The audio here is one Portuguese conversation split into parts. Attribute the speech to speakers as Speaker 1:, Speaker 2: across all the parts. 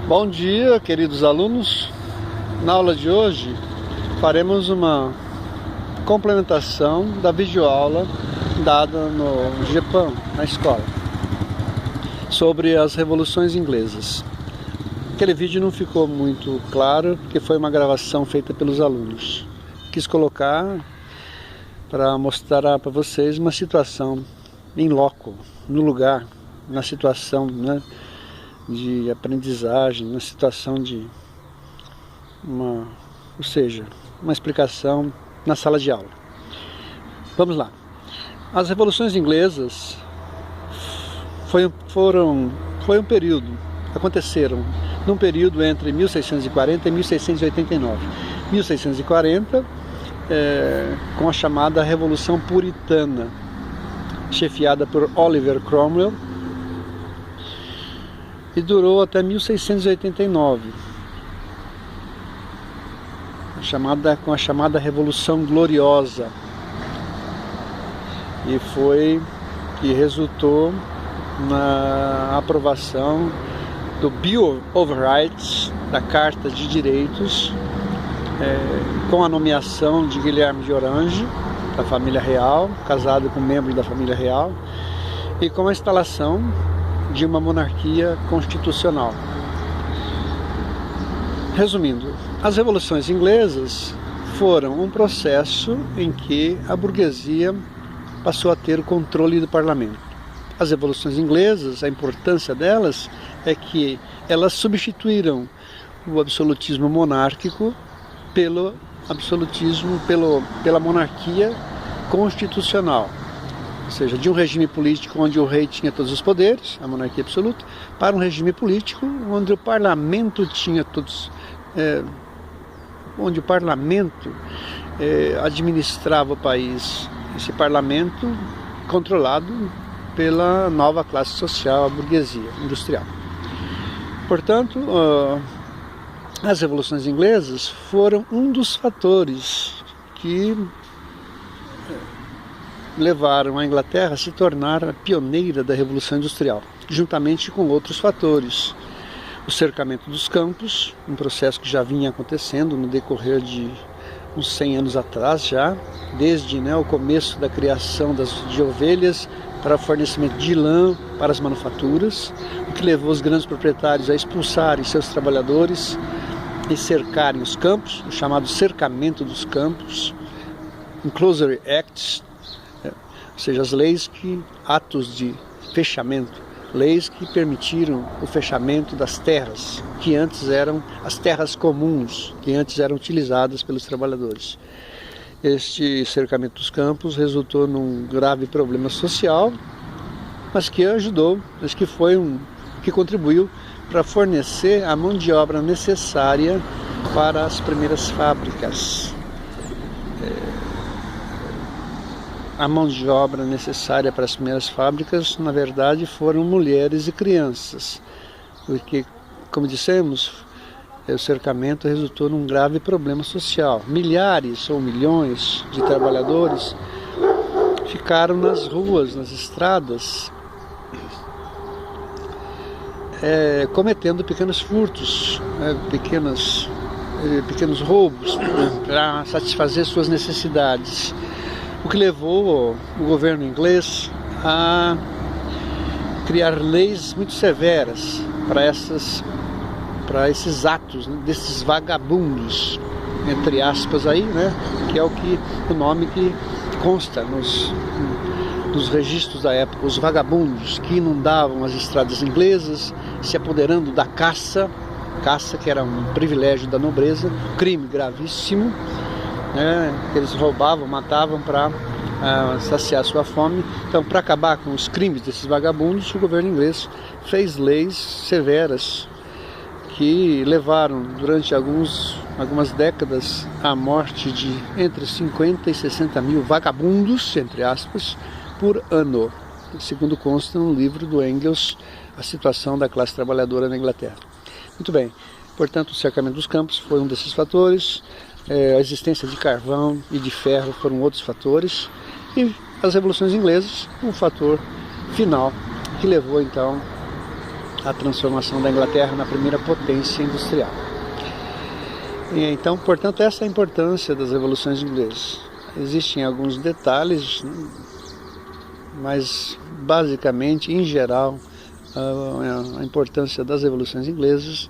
Speaker 1: Bom dia, queridos alunos. Na aula de hoje faremos uma complementação da videoaula dada no GEPAM, na escola, sobre as revoluções inglesas. Aquele vídeo não ficou muito claro, porque foi uma gravação feita pelos alunos. Quis colocar para mostrar para vocês uma situação em loco, no lugar, na situação, né, de aprendizagem, na situação de uma explicação na sala de aula. Vamos lá. As revoluções inglesas aconteceram num período entre 1640 e 1689. 1640, com a chamada Revolução Puritana, chefiada por Oliver Cromwell, e durou até 1689, com a chamada Revolução Gloriosa, e que resultou na aprovação do Bill of Rights, da Carta de Direitos, com a nomeação de Guilherme de Orange, da família real, casado com membro da família real, e com a instalação de uma monarquia constitucional. Resumindo, as revoluções inglesas foram um processo em que a burguesia passou a ter o controle do parlamento. As revoluções inglesas, a importância delas é que elas substituíram o absolutismo monárquico pela monarquia constitucional. Ou seja, de um regime político onde o rei tinha todos os poderes, a monarquia absoluta, para um regime político onde o parlamento tinha administrava o país. Esse parlamento controlado pela nova classe social, a burguesia industrial. Portanto, as revoluções inglesas foram um dos fatores que levaram a Inglaterra a se tornar a pioneira da Revolução Industrial, juntamente com outros fatores. O cercamento dos campos, um processo que já vinha acontecendo no decorrer de uns 100 anos atrás já, desde o começo da criação de ovelhas para o fornecimento de lã para as manufaturas, o que levou os grandes proprietários a expulsarem seus trabalhadores e cercarem os campos, o chamado cercamento dos campos, Enclosure Acts, ou seja, as leis atos de fechamento, leis que permitiram o fechamento das terras, que antes eram as terras comuns, que antes eram utilizadas pelos trabalhadores. Este cercamento dos campos resultou num grave problema social, mas que contribuiu para fornecer a mão de obra necessária para as primeiras fábricas. A mão de obra necessária para as primeiras fábricas, na verdade, foram mulheres e crianças, porque, como dissemos, o cercamento resultou num grave problema social. Milhares ou milhões de trabalhadores ficaram nas ruas, nas estradas, cometendo pequenos furtos, pequenos roubos para satisfazer suas necessidades. O que levou o governo inglês a criar leis muito severas para esses atos, desses vagabundos, entre aspas aí, que é o nome que consta nos registros da época, os vagabundos que inundavam as estradas inglesas, se apoderando da caça que era um privilégio da nobreza, crime gravíssimo. Eles roubavam, matavam para saciar sua fome. Então, para acabar com os crimes desses vagabundos, o governo inglês fez leis severas que levaram durante algumas décadas à morte de entre 50 e 60 mil vagabundos, entre aspas, por ano, segundo consta no livro do Engels, A Situação da Classe Trabalhadora na Inglaterra. Muito bem, portanto, o cercamento dos campos foi um desses fatores. A existência de carvão e de ferro foram outros fatores, e as revoluções inglesas, um fator final que levou então a transformação da Inglaterra na primeira potência industrial. E então, portanto, essa é a importância das revoluções inglesas. Existem alguns detalhes, mas basicamente, em geral, a importância das revoluções inglesas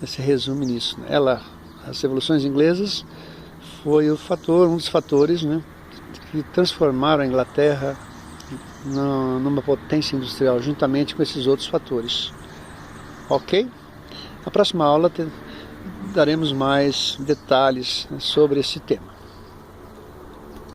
Speaker 1: se resume nisso. As revoluções inglesas foi um dos fatores, né, que transformaram a Inglaterra numa potência industrial, juntamente com esses outros fatores. Ok? Na próxima aula daremos mais detalhes sobre esse tema.